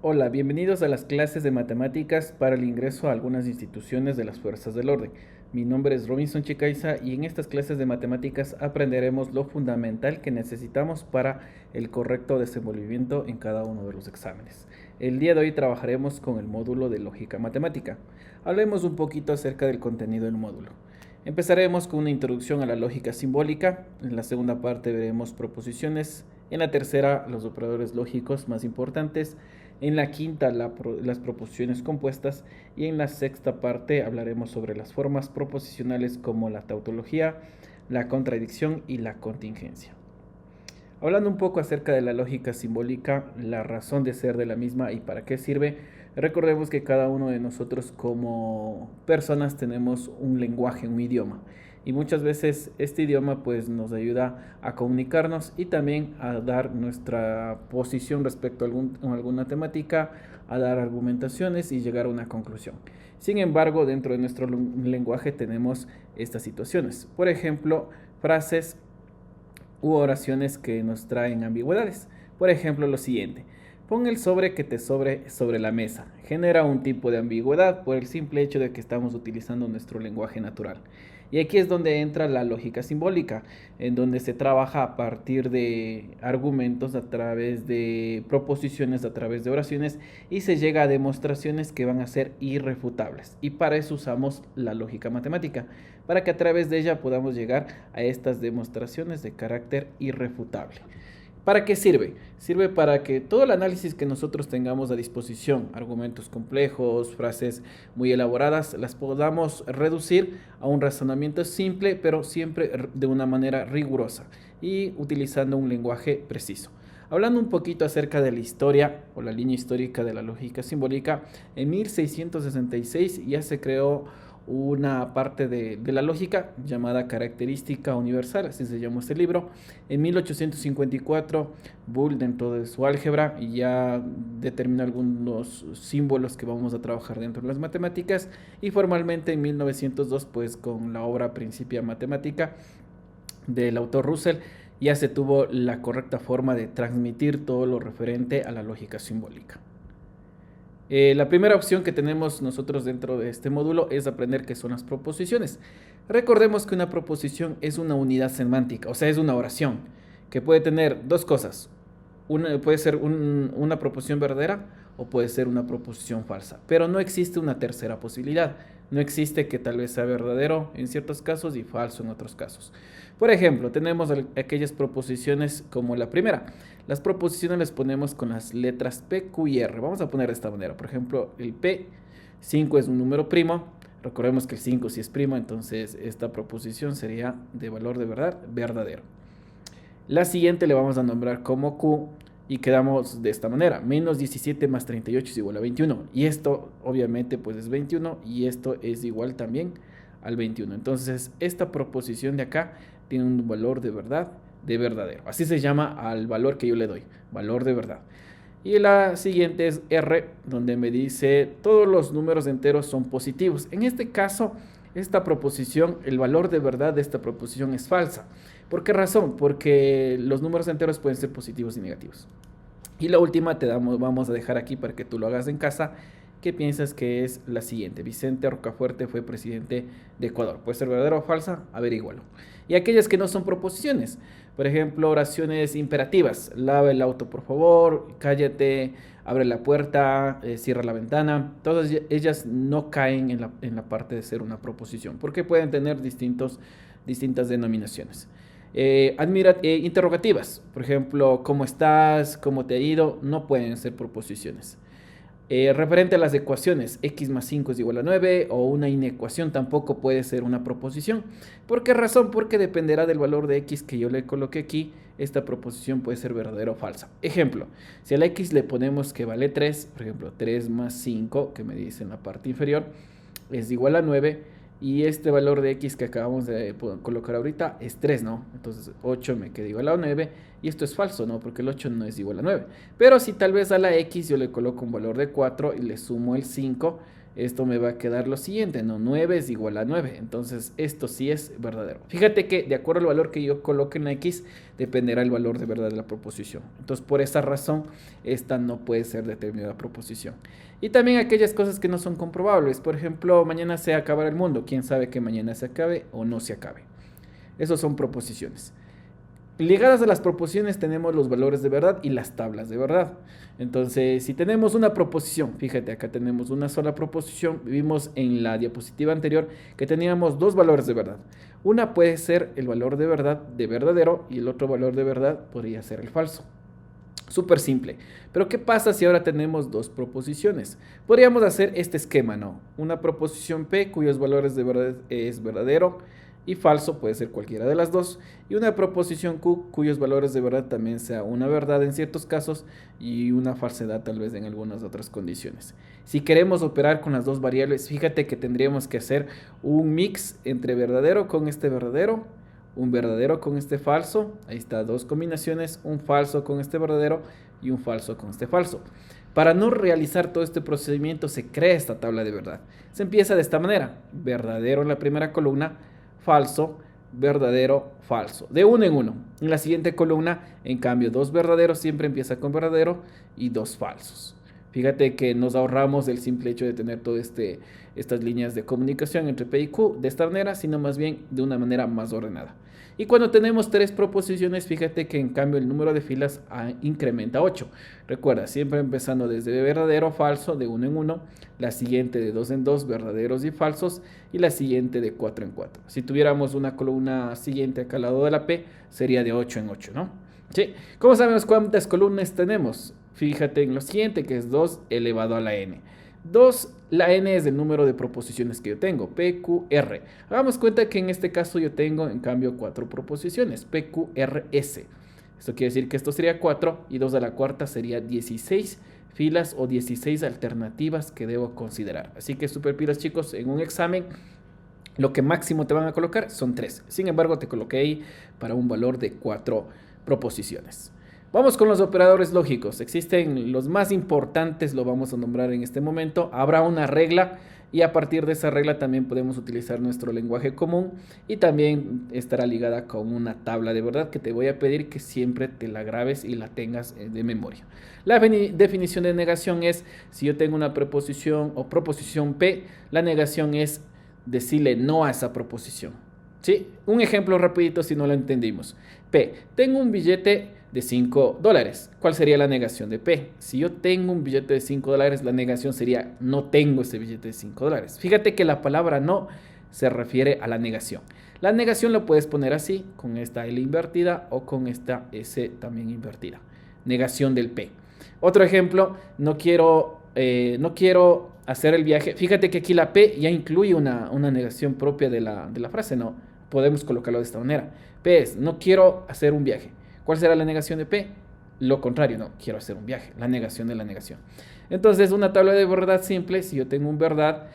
Hola, bienvenidos a las clases de matemáticas para el ingreso a algunas instituciones de las fuerzas del orden. Mi nombre es Robinson Chicaiza y en estas clases de matemáticas aprenderemos lo fundamental que necesitamos para el correcto desenvolvimiento en cada uno de los exámenes. El día de hoy trabajaremos con el módulo de lógica matemática. Hablemos un poquito acerca del contenido del módulo. Empezaremos con una introducción a la lógica simbólica. En la segunda parte veremos proposiciones. En la tercera, los operadores lógicos más importantes. En la quinta, las proposiciones compuestas. Y en la sexta parte hablaremos sobre las formas proposicionales como la tautología, la contradicción y la contingencia. Hablando un poco acerca de la lógica simbólica, la razón de ser de la misma y para qué sirve, recordemos que cada uno de nosotros como personas tenemos un lenguaje, un idioma. Y muchas veces este idioma pues nos ayuda a comunicarnos y también a dar nuestra posición respecto a alguna temática, a dar argumentaciones y llegar a una conclusión. Sin embargo, dentro de nuestro lenguaje tenemos estas situaciones. Por ejemplo, frases u oraciones que nos traen ambigüedades. Por ejemplo, lo siguiente: pon el sobre que te sobre la mesa. Genera un tipo de ambigüedad por el simple hecho de que estamos utilizando nuestro lenguaje natural. Y aquí es donde entra la lógica simbólica, en donde se trabaja a partir de argumentos, a través de proposiciones, a través de oraciones, y se llega a demostraciones que van a ser irrefutables. Y para eso usamos la lógica matemática, para que a través de ella podamos llegar a estas demostraciones de carácter irrefutable. ¿Para qué sirve? Sirve para que todo el análisis que nosotros tengamos a disposición, argumentos complejos, frases muy elaboradas, las podamos reducir a un razonamiento simple, pero siempre de una manera rigurosa y utilizando un lenguaje preciso. Hablando un poquito acerca de la historia o la línea histórica de la lógica simbólica, en 1666 ya se creó una parte de la lógica llamada característica universal, así se llama este libro. En 1854, Boole, dentro de su álgebra, ya determina algunos símbolos que vamos a trabajar dentro de las matemáticas, y formalmente en 1902, pues con la obra Principia Mathematica del autor Russell, ya se tuvo la correcta forma de transmitir todo lo referente a la lógica simbólica. La primera opción que tenemos nosotros dentro de este módulo es aprender qué son las proposiciones. Recordemos que una proposición es una unidad semántica, o sea, es una oración que puede tener dos cosas. Puede ser una proposición verdadera o puede ser una proposición falsa, pero no existe una tercera posibilidad. No existe que tal vez sea verdadero en ciertos casos y falso en otros casos. Por ejemplo, tenemos aquellas proposiciones como la primera. Las proposiciones las ponemos con las letras P, Q y R. Vamos a poner de esta manera. Por ejemplo, el P, 5 es un número primo. Recordemos que el 5 sí es primo, entonces esta proposición sería de valor de verdad verdadero. La siguiente le vamos a nombrar como Q y quedamos de esta manera: menos 17 más 38 es igual a 21. Y esto obviamente pues es 21 y esto es igual también al 21. Entonces esta proposición de acá tiene un valor de verdad de verdadero. Así se llama al valor que yo le doy, valor de verdad. Y la siguiente es R, donde me dice todos los números enteros son positivos. En este caso, esta proposición, el valor de verdad de esta proposición es falsa. ¿Por qué razón? Porque los números enteros pueden ser positivos y negativos. Y la última vamos a dejar aquí para que tú lo hagas en casa. ¿Qué piensas que es la siguiente? Vicente Rocafuerte fue presidente de Ecuador. ¿Puede ser verdadero o falsa? Averígualo. Y aquellas que no son proposiciones. Por ejemplo, oraciones imperativas: lava el auto por favor, cállate, abre la puerta, cierra la ventana. Todas ellas no caen en la parte de ser una proposición, porque pueden tener distintas denominaciones. Interrogativas, por ejemplo, ¿cómo estás? ¿Cómo te ha ido? No pueden ser proposiciones. Referente a las ecuaciones, x más 5 es igual a 9, o una inecuación tampoco puede ser una proposición. ¿Por qué razón? Porque dependerá del valor de x que yo le coloque aquí. Esta proposición puede ser verdadera o falsa. Ejemplo, si a la x le ponemos que vale 3, por ejemplo, 3 más 5, que me dice en la parte inferior, es igual a 9, y este valor de x que acabamos de colocar ahorita es 3, ¿no? Entonces 8 me queda igual a 9, y esto es falso, ¿no? Porque el 8 no es igual a 9. Pero si tal vez a la x yo le coloco un valor de 4 y le sumo el 5, esto me va a quedar lo siguiente, ¿no? 9 es igual a 9, entonces esto sí es verdadero. Fíjate que de acuerdo al valor que yo coloque en X, dependerá el valor de verdad de la proposición. Entonces por esa razón, esta no puede ser determinada proposición. Y también aquellas cosas que no son comprobables, por ejemplo, mañana se acabará el mundo, quién sabe que mañana se acabe o no se acabe. Esos son proposiciones. Ligadas a las proposiciones tenemos los valores de verdad y las tablas de verdad. Entonces, si tenemos una proposición, fíjate, acá tenemos una sola proposición, vimos en la diapositiva anterior que teníamos dos valores de verdad. Una puede ser el valor de verdad de verdadero y el otro valor de verdad podría ser el falso. Súper simple. Pero ¿qué pasa si ahora tenemos dos proposiciones? Podríamos hacer este esquema, ¿no? Una proposición P cuyos valores de verdad es verdadero y falso, puede ser cualquiera de las dos, y una proposición Q cuyos valores de verdad también sea una verdad en ciertos casos y una falsedad tal vez en algunas otras condiciones. Si queremos operar con las dos variables, fíjate que tendríamos que hacer un mix entre verdadero con este verdadero, un verdadero con este falso, ahí está, dos combinaciones, un falso con este verdadero y un falso con este falso. Para no realizar todo este procedimiento se crea esta tabla de verdad. Se empieza de esta manera, verdadero en la primera columna, falso, verdadero, falso, de uno en uno. En la siguiente columna, en cambio, dos verdaderos siempre empieza con verdadero y dos falsos. Fíjate que nos ahorramos el simple hecho de tener todas estas líneas de comunicación entre P y Q de esta manera, sino más bien de una manera más ordenada. Y cuando tenemos tres proposiciones, fíjate que en cambio el número de filas incrementa a 8. Recuerda, siempre empezando desde verdadero a falso, de uno en uno, la siguiente de dos en dos, verdaderos y falsos, y la siguiente de 4 en 4. Si tuviéramos una columna siguiente acá al lado de la P, sería de 8 en 8, ¿no? ¿Sí? ¿Cómo sabemos cuántas columnas tenemos? Fíjate en lo siguiente, que es 2 elevado a la n. 2, la n es el número de proposiciones que yo tengo, P, Q, R. Hagamos cuenta que en este caso yo tengo, en cambio, 4 proposiciones, P, Q, R, S. Esto quiere decir que esto sería 4 y 2 a la cuarta sería 16 filas o 16 alternativas que debo considerar. Así que super pilas, chicos, en un examen lo que máximo te van a colocar son 3. Sin embargo, te coloqué ahí para un valor de 4 proposiciones. Vamos con los operadores lógicos. Existen los más importantes, lo vamos a nombrar en este momento. Habrá una regla y a partir de esa regla también podemos utilizar nuestro lenguaje común y también estará ligada con una tabla de verdad que te voy a pedir que siempre te la grabes y la tengas de memoria. La definición de negación es, si yo tengo una preposición o proposición P, la negación es decirle no a esa proposición. ¿Sí? Un ejemplo rapidito si no lo entendimos. P, tengo un billete de $5. ¿Cuál sería la negación de P? Si yo tengo un billete de $5, la negación sería no tengo ese billete de $5. Fíjate que la palabra no se refiere a la negación. La negación lo puedes poner así, con esta L invertida o con esta S también invertida. Negación del P. Otro ejemplo, no quiero hacer el viaje. Fíjate que aquí la P ya incluye una negación propia de la frase, ¿no? Podemos colocarlo de esta manera. P es, no quiero hacer un viaje. ¿Cuál será la negación de P? Lo contrario, no, quiero hacer un viaje, la negación de la negación. Entonces, una tabla de verdad simple, si yo tengo un verdad,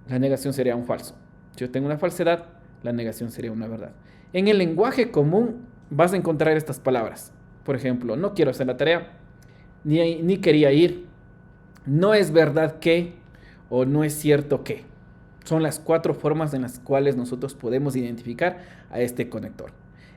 la negación sería un falso. Si yo tengo una falsedad, la negación sería una verdad. En el lenguaje común vas a encontrar estas palabras. Por ejemplo, no quiero hacer la tarea, ni quería ir, no es verdad que, o no es cierto que. Son las 4 formas en las cuales nosotros podemos identificar a este conector.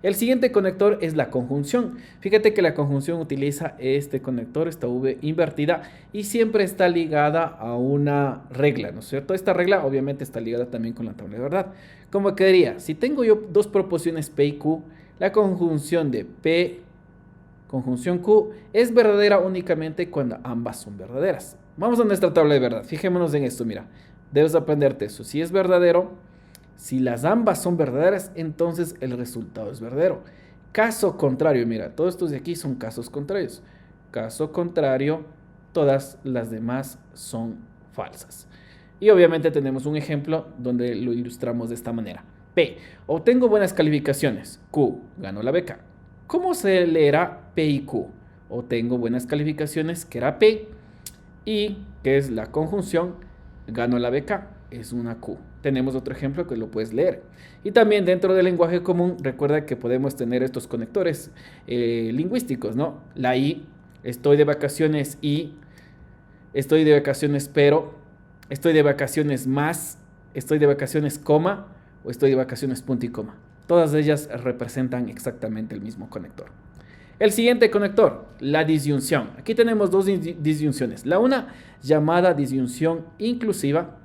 El siguiente conector es la conjunción. Fíjate que la conjunción utiliza este conector, esta V invertida, y siempre está ligada a una regla, ¿no es cierto? Esta regla obviamente está ligada también con la tabla de verdad. ¿Cómo quedaría? Si tengo yo dos proposiciones P y Q, la conjunción de P, conjunción Q, es verdadera únicamente cuando ambas son verdaderas. Vamos a nuestra tabla de verdad. Fijémonos en esto, mira. Debes aprenderte eso. Si es verdadero, si las ambas son verdaderas, entonces el resultado es verdadero. Caso contrario, mira, todos estos de aquí son casos contrarios. Caso contrario, todas las demás son falsas. Y obviamente tenemos un ejemplo donde lo ilustramos de esta manera. P, obtengo buenas calificaciones. Q, gano la beca. ¿Cómo se leerá P y Q? Obtengo buenas calificaciones, que era P, y que es la conjunción, gano la beca, es una Q. Tenemos otro ejemplo que lo puedes leer. Y también dentro del lenguaje común, recuerda que podemos tener estos conectores lingüísticos, ¿no? La I, estoy de vacaciones y, estoy de vacaciones pero, estoy de vacaciones más, estoy de vacaciones coma o estoy de vacaciones punto y coma. Todas ellas representan exactamente el mismo conector. El siguiente conector, la disyunción. Aquí tenemos dos disyunciones. La una llamada disyunción inclusiva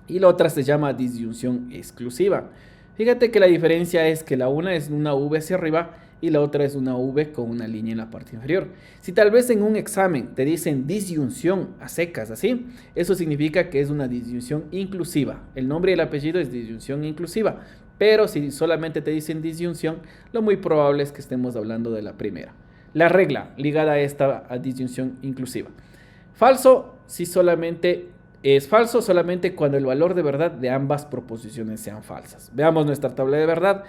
y la otra se llama disyunción exclusiva. Fíjate que la diferencia es que la una es una V hacia arriba y la otra es una V con una línea en la parte inferior. Si tal vez en un examen te dicen disyunción a secas, así, eso significa que es una disyunción inclusiva. El nombre y el apellido es disyunción inclusiva, pero si solamente te dicen disyunción, lo muy probable es que estemos hablando de la primera. La regla ligada a esta disyunción inclusiva. Falso si solamente es falso solamente cuando el valor de verdad de ambas proposiciones sean falsas. Veamos nuestra tabla de verdad.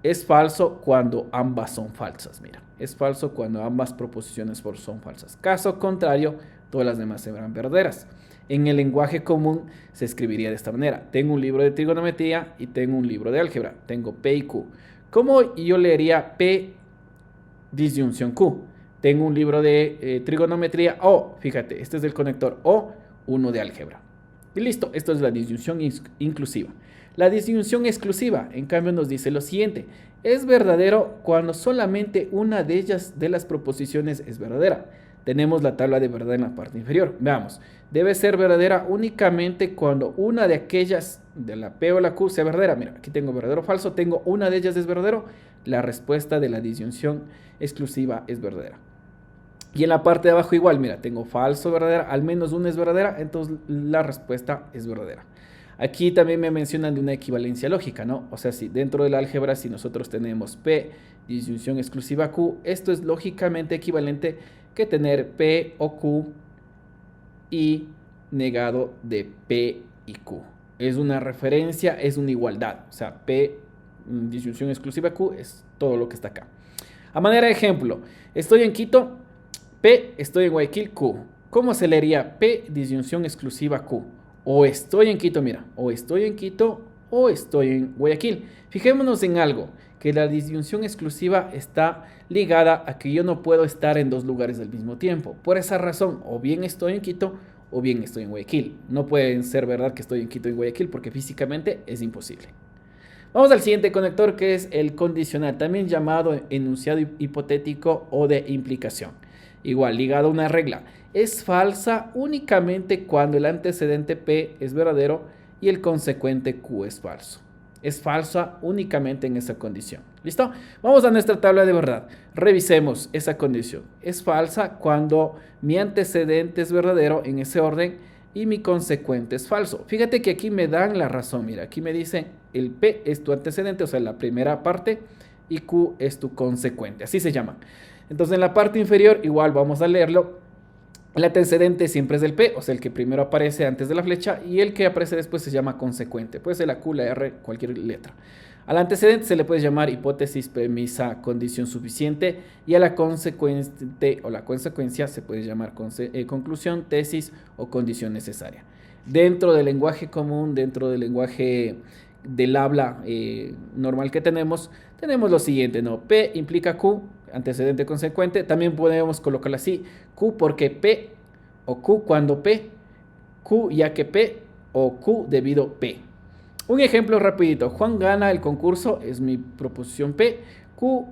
Es falso cuando ambas son falsas. Mira, es falso cuando ambas proposiciones son falsas. Caso contrario, todas las demás serán verdaderas. En el lenguaje común se escribiría de esta manera. Tengo un libro de trigonometría y tengo un libro de álgebra. Tengo P y Q. ¿Cómo yo leería P disyunción Q? Tengo un libro de trigonometría O. Fíjate, este es el conector O, uno de álgebra. Y listo, esto es la disyunción inclusiva. La disyunción exclusiva, en cambio, nos dice lo siguiente. Es verdadero cuando solamente una de ellas, de las proposiciones, es verdadera. Tenemos la tabla de verdad en la parte inferior. Veamos. Debe ser verdadera únicamente cuando una de aquellas, de la P o la Q, sea verdadera. Mira, aquí tengo verdadero o falso. Tengo una de ellas es verdadero. La respuesta de la disyunción exclusiva es verdadera. Y en la parte de abajo igual, mira, tengo falso, verdadera, al menos una es verdadera, entonces la respuesta es verdadera. Aquí también me mencionan de una equivalencia lógica, ¿no? O sea, si dentro del álgebra, si nosotros tenemos P, disyunción exclusiva Q, esto es lógicamente equivalente que tener P o Q y negado de P y Q. Es una referencia, es una igualdad. O sea, P, disyunción exclusiva Q, es todo lo que está acá. A manera de ejemplo, estoy en Quito, P, estoy en Guayaquil, Q. ¿Cómo se leería P, disyunción exclusiva Q? O estoy en Quito, mira, o estoy en Quito o estoy en Guayaquil. Fijémonos en algo, que la disyunción exclusiva está ligada a que yo no puedo estar en dos lugares al mismo tiempo. Por esa razón, o bien estoy en Quito o bien estoy en Guayaquil. No puede ser verdad que estoy en Quito y Guayaquil porque físicamente es imposible. Vamos al siguiente conector, que es el condicional, también llamado enunciado hipotético o de implicación. Igual, ligado a una regla. Es falsa únicamente cuando el antecedente P es verdadero y el consecuente Q es falso. Es falsa únicamente en esa condición. ¿Listo? Vamos a nuestra tabla de verdad. Revisemos esa condición. Es falsa cuando mi antecedente es verdadero en ese orden y mi consecuente es falso. Fíjate que aquí me dan la razón. Mira, aquí me dicen el P es tu antecedente, o sea, la primera parte, y Q es tu consecuente. Así se llaman. Entonces en la parte inferior igual vamos a leerlo. El antecedente siempre es el P, o sea, el que primero aparece antes de la flecha, y el que aparece después se llama consecuente. Puede ser la Q, la R, cualquier letra. Al antecedente se le puede llamar hipótesis, premisa, condición suficiente, y a la consecuente o la consecuencia se puede llamar conclusión, tesis o condición necesaria. Dentro del lenguaje común, dentro del lenguaje del habla normal que tenemos lo siguiente, ¿no? P implica Q, antecedente consecuente. También podemos colocarlo así, Q porque P, o Q cuando P, Q ya que P, o Q debido P. Un ejemplo rapidito. Juan gana el concurso, es mi proposición P. Q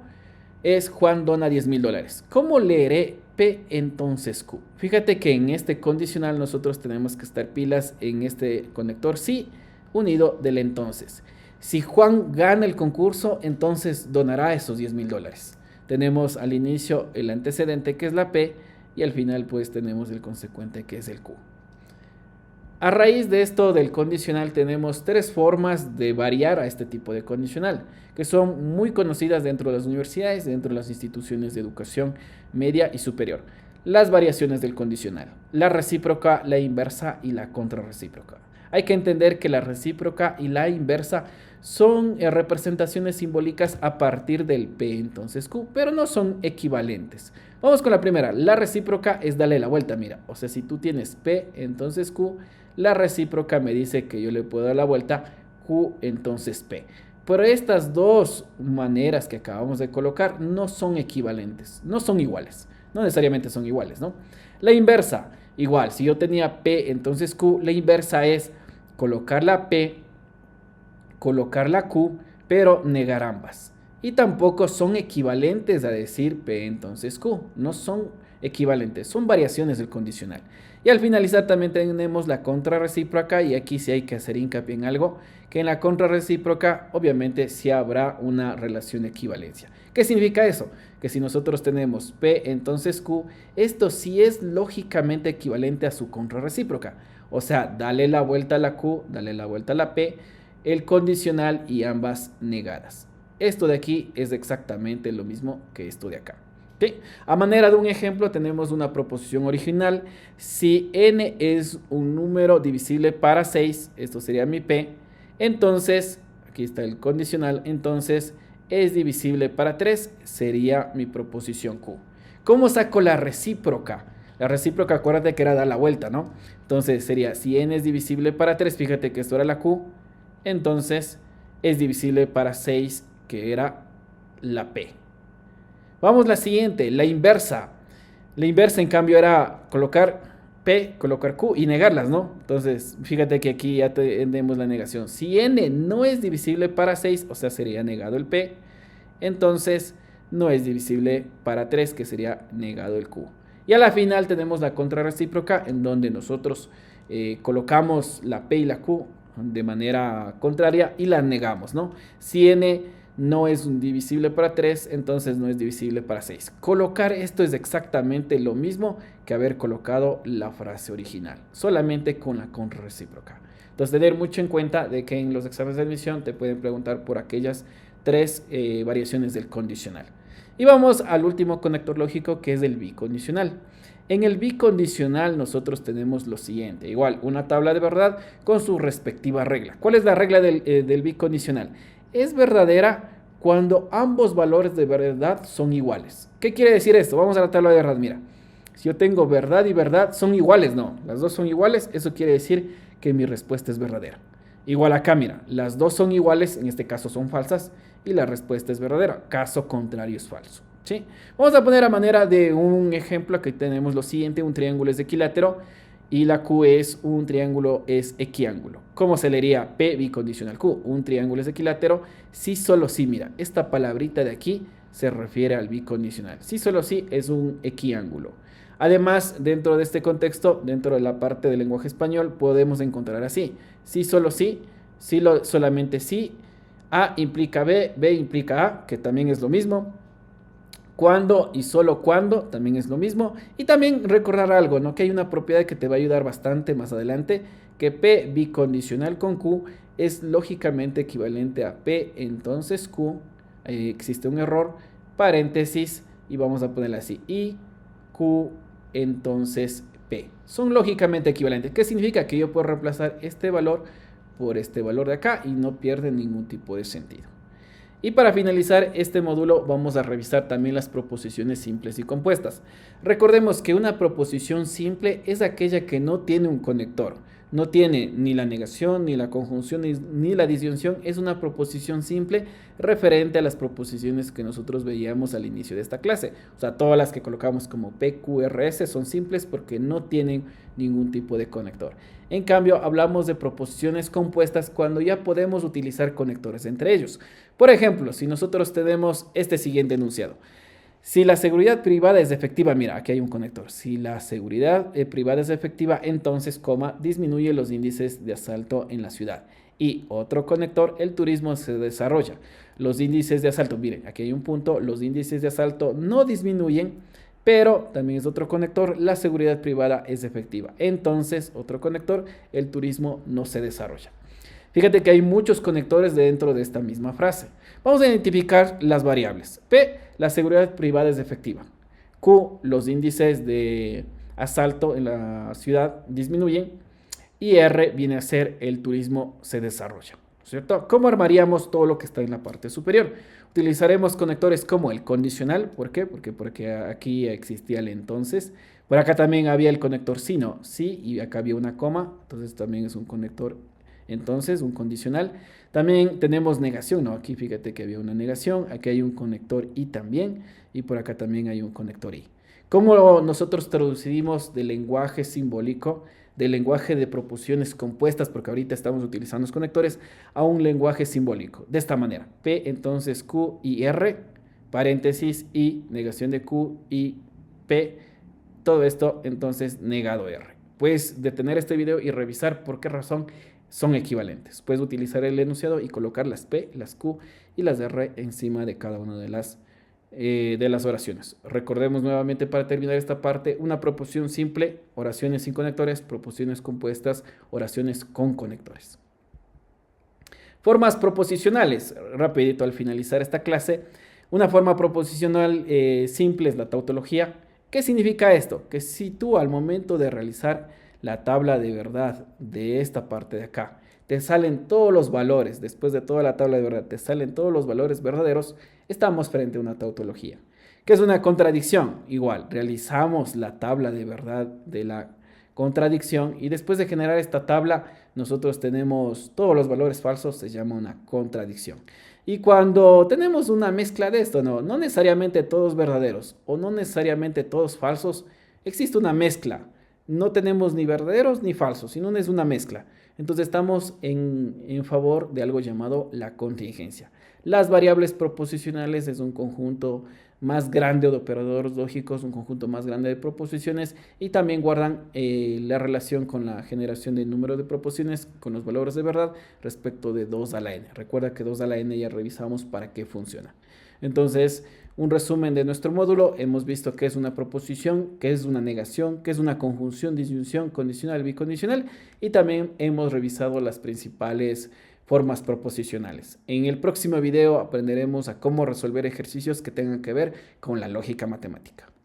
es Juan dona $10,000. ¿Cómo leeré P entonces Q? Fíjate que en este condicional nosotros tenemos que estar pilas en este conector sí unido del entonces. Si Juan gana el concurso, entonces donará esos $10,000. Tenemos al inicio el antecedente que es la P y al final pues tenemos el consecuente que es el Q. A raíz de esto del condicional tenemos tres formas de variar a este tipo de condicional que son muy conocidas dentro de las universidades, dentro de las instituciones de educación media y superior. Las variaciones del condicional, la recíproca, la inversa y la contrarrecíproca. Hay que entender que la recíproca y la inversa son representaciones simbólicas a partir del P entonces Q, pero no son equivalentes. Vamos con la primera. La recíproca es darle la vuelta, mira. O sea, si tú tienes P entonces Q, la recíproca me dice que yo le puedo dar la vuelta Q entonces P. Pero estas dos maneras que acabamos de colocar no son equivalentes, no son iguales. No necesariamente son iguales, ¿no? La inversa. Igual, si yo tenía P, entonces Q, la inversa es colocar la P, colocar la Q, pero negar ambas. Y tampoco son equivalentes a decir P entonces Q. No son equivalentes, son variaciones del condicional. Y al finalizar también tenemos la contrarrecíproca, y aquí sí hay que hacer hincapié en algo, que en la contrarrecíproca obviamente sí habrá una relación de equivalencia. ¿Qué significa eso? Que si nosotros tenemos P entonces Q, esto sí es lógicamente equivalente a su contrarrecíproca. O sea, dale la vuelta a la Q, dale la vuelta a la P, el condicional y ambas negadas. Esto de aquí es exactamente lo mismo que esto de acá. ¿Okay? A manera de un ejemplo tenemos una proposición original. Si n es un número divisible para 6, esto sería mi P, entonces, aquí está el condicional, entonces es divisible para 3, sería mi proposición Q. ¿Cómo saco la recíproca? La recíproca, acuérdate que era dar la vuelta, ¿no? Entonces sería, si n es divisible para 3, fíjate que esto era la Q, entonces es divisible para 6, que era la P. Vamos a la siguiente, la inversa. La inversa, en cambio, era colocar P, colocar Q y negarlas, ¿no? Entonces, fíjate que aquí ya tenemos la negación. Si n no es divisible para 6, o sea, sería negado el P, entonces no es divisible para 3, que sería negado el Q. Y a la final tenemos la contrarrecíproca, en donde nosotros colocamos la P y la Q de manera contraria y la negamos, ¿no? Si n no es un divisible para 3, entonces no es divisible para 6. Colocar esto es exactamente lo mismo que haber colocado la frase original, solamente con la contrarrecíproca. Entonces, tener mucho en cuenta de que en los exámenes de admisión te pueden preguntar por aquellas tres variaciones del condicional. Y vamos al último conector lógico, que es el bicondicional. En el bicondicional nosotros tenemos lo siguiente, igual una tabla de verdad con su respectiva regla. ¿Cuál es la regla del bicondicional? Es verdadera cuando ambos valores de verdad son iguales. ¿Qué quiere decir esto? Vamos a la tabla de verdad, mira. Si yo tengo verdad y verdad, son iguales, no, las dos son iguales, eso quiere decir que mi respuesta es verdadera. Igual acá, mira, las dos son iguales, en este caso son falsas, y la respuesta es verdadera, caso contrario es falso. ¿Sí? Vamos a poner a manera de un ejemplo, aquí tenemos lo siguiente, un triángulo es equilátero, y la Q es un triángulo es equiángulo. ¿Cómo se leería P bicondicional Q? Un triángulo es equilátero, sí, solo sí, mira, esta palabrita de aquí se refiere al bicondicional. Sí, solo sí es un equiángulo. Además, dentro de este contexto, dentro de la parte del lenguaje español, podemos encontrar así. Sí, solo sí, sí, solamente sí, A implica B, B implica A, que también es lo mismo. Cuando y solo cuando también es lo mismo. Y también recordar algo, ¿no? Que hay una propiedad que te va a ayudar bastante más adelante, que P bicondicional con Q es lógicamente equivalente a P entonces Q. Ahí existe un error, paréntesis, y vamos a ponerle así, y Q entonces P. Son lógicamente equivalentes. ¿Qué significa? Que yo puedo reemplazar este valor por este valor de acá y no pierde ningún tipo de sentido. Y para finalizar este módulo vamos a revisar también las proposiciones simples y compuestas. Recordemos que una proposición simple es aquella que no tiene un conector. No tiene ni la negación, ni la conjunción, ni la disyunción. Es una proposición simple referente a las proposiciones que nosotros veíamos al inicio de esta clase. O sea, todas las que colocamos como PQRS son simples porque no tienen ningún tipo de conector. En cambio, hablamos de proposiciones compuestas cuando ya podemos utilizar conectores entre ellos. Por ejemplo, si nosotros tenemos este siguiente enunciado. Si la seguridad privada es efectiva, mira, aquí hay un conector. Si la seguridad privada es efectiva, entonces, disminuye los índices de asalto en la ciudad. Y otro conector, el turismo se desarrolla. Los índices de asalto, miren, aquí hay un punto, los índices de asalto no disminuyen, pero también es otro conector, la seguridad privada es efectiva. Entonces, otro conector, el turismo no se desarrolla. Fíjate que hay muchos conectores dentro de esta misma frase. Vamos a identificar las variables. P, la seguridad privada es efectiva. Q, los índices de asalto en la ciudad disminuyen. Y R viene a ser el turismo se desarrolla. ¿Cierto? ¿Cómo armaríamos todo lo que está en la parte superior? Utilizaremos conectores como el condicional. ¿Por qué? Porque aquí existía el entonces. Por acá también había el conector si, no, sí, y acá había una coma. Entonces también es un conector entonces, un condicional. También tenemos negación, ¿no? Aquí fíjate que había una negación, aquí hay un conector y también, y por acá también hay un conector y. ¿Cómo nosotros traducimos del lenguaje simbólico, del lenguaje de proposiciones compuestas, porque ahorita estamos utilizando los conectores, a un lenguaje simbólico? De esta manera, P entonces Q y R, paréntesis y negación de Q y P, todo esto entonces negado R. Puedes detener este video y revisar por qué razón son equivalentes. Puedes utilizar el enunciado y colocar las P, las Q y las R encima de cada una de las oraciones. Recordemos nuevamente para terminar esta parte: una proposición simple, oraciones sin conectores; proposiciones compuestas, oraciones con conectores. Formas proposicionales. Rapidito al finalizar esta clase. Una forma proposicional simple es la tautología. ¿Qué significa esto? Que si tú al momento de realizar la tabla de verdad de esta parte de acá, te salen todos los valores, después de toda la tabla de verdad, te salen todos los valores verdaderos, estamos frente a una tautología. ¿Qué es una contradicción? Igual, realizamos la tabla de verdad de la contradicción y después de generar esta tabla, nosotros tenemos todos los valores falsos, se llama una contradicción. Y cuando tenemos una mezcla de esto, no necesariamente todos verdaderos o no necesariamente todos falsos, existe una mezcla. No tenemos ni verdaderos ni falsos, sino es una mezcla. Entonces estamos en favor de algo llamado la contingencia. Las variables proposicionales es un conjunto más grande de operadores lógicos, un conjunto más grande de proposiciones, y también guardan la relación con la generación del número de proposiciones con los valores de verdad respecto de 2 a la n. Recuerda que 2 a la n ya revisamos para qué funciona. Entonces, un resumen de nuestro módulo: hemos visto qué es una proposición, qué es una negación, qué es una conjunción, disyunción, condicional, bicondicional, y también hemos revisado las principales formas proposicionales. En el próximo video aprenderemos a cómo resolver ejercicios que tengan que ver con la lógica matemática.